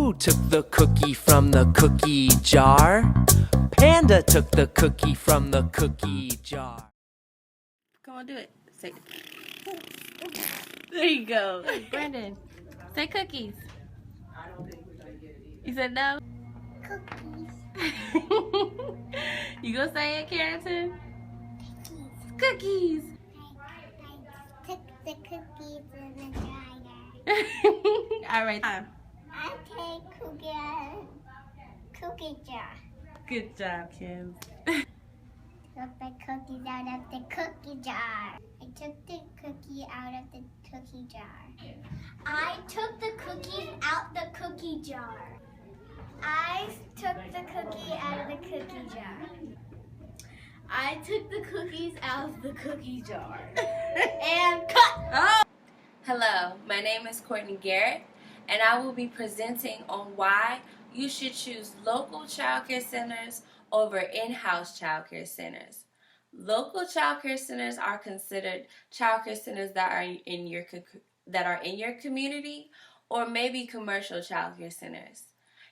Who took the cookie from the cookie jar? Panda took the cookie from the cookie jar. Come on, do it. Say there you go. Brandon, say cookies. You said no? Cookies. You gonna say it, Carrington? Cookies. I took the cookies in the dryer. All right. I take cookie jar. Good job, kids. Took the cookies out of the cookie jar. I took the cookie out of the cookie jar. I took the cookies out the cookie jar. I took the cookie out of the cookie jar. I took the cookies out of the cookie jar. And cut! Oh. Hello, my name is Courtney Garrett, and I will be presenting on why you should choose local childcare centers over in-house childcare centers. Local childcare centers are considered childcare centers that are in your community, or maybe commercial childcare centers.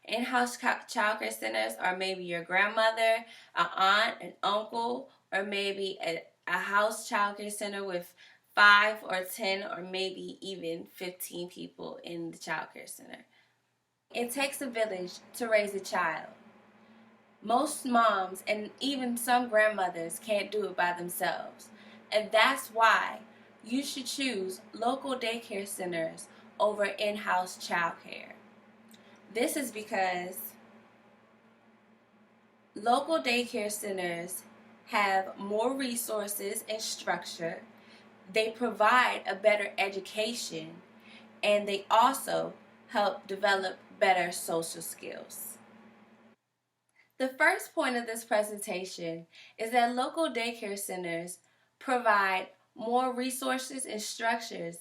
In-house childcare centers are maybe your grandmother, an aunt, an uncle, or maybe a house childcare center with 5 or 10 or maybe even 15 people in the childcare center. It takes a village to raise a child. Most moms and even some grandmothers can't do it by themselves. And that's why you should choose local daycare centers over in-house childcare. This is because local daycare centers have more resources and structure. They provide a better education, and they also help develop better social skills. The first point of this presentation is that local daycare centers provide more resources and structure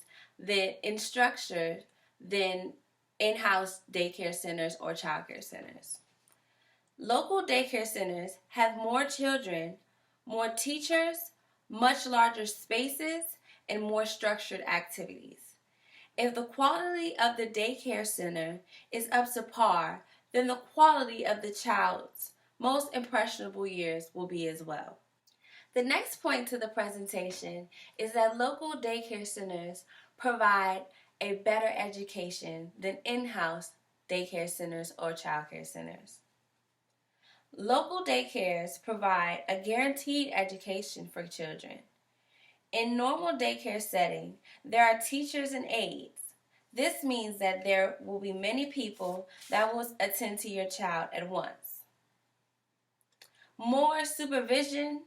than in-house daycare centers or childcare centers. Local daycare centers have more children, more teachers, much larger spaces, and more structured activities. If the quality of the daycare center is up to par, then the quality of the child's most impressionable years will be as well. The next point to the presentation is that local daycare centers provide a better education than in-house daycare centers or childcare centers. Local daycares provide a guaranteed education for children. In normal daycare setting, there are teachers and aides. This means that there will be many people that will attend to your child at once. More supervision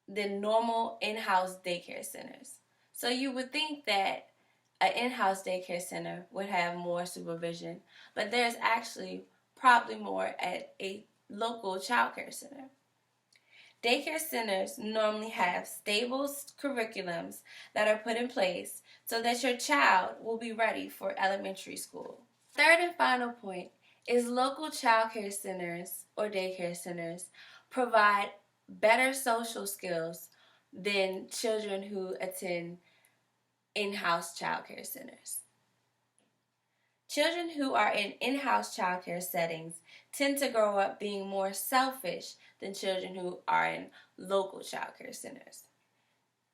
than normal in-house daycare centers. So you would think that an in-house daycare center would have more supervision, but there's actually probably more at a local childcare center. Daycare centers normally have stable curriculums that are put in place so that your child will be ready for elementary school. Third and final point is local childcare centers or daycare centers provide better social skills than children who attend in-house childcare centers. Children who are in in-house childcare settings tend to grow up being more selfish than children who are in local childcare centers.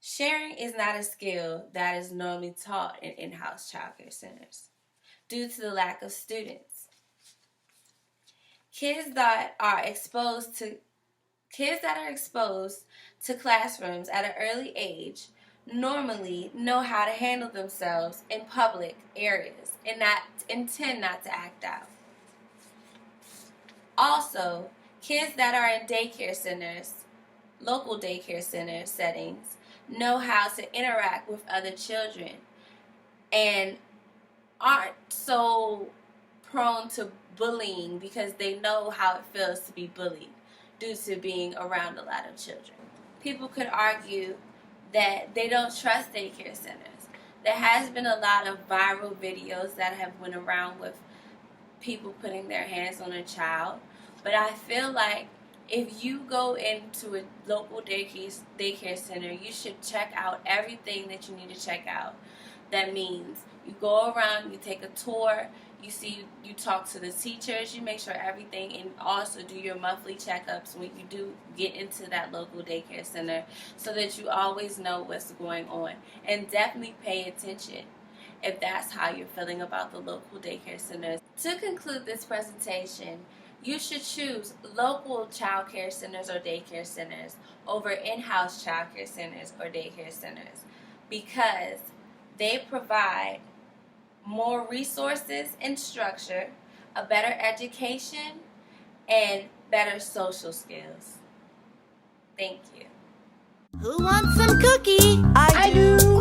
Sharing is not a skill that is normally taught in in-house childcare centers due to the lack of students. Kids that are exposed to classrooms at an early age normally know how to handle themselves in public areas and tend not to act out. Also, kids that are in daycare centers, local daycare center settings, know how to interact with other children and aren't so prone to bullying because they know how it feels to be bullied due to being around a lot of children. People could argue that they don't trust daycare centers. There has been a lot of viral videos that have went around with people putting their hands on a child, but I feel like if you go into a local daycare center, you should check out everything that you need to check out. That means you go around, you take a tour, You talk to the teachers, you make sure everything, and also do your monthly checkups when you do get into that local daycare center so that you always know what's going on. And definitely pay attention if that's how you're feeling about the local daycare centers. To conclude this presentation, you should choose local child care centers or daycare centers over in-house child care centers or daycare centers because they provide more resources and structure, a better education, and better social skills. Thank you. Who wants some cookie? I do.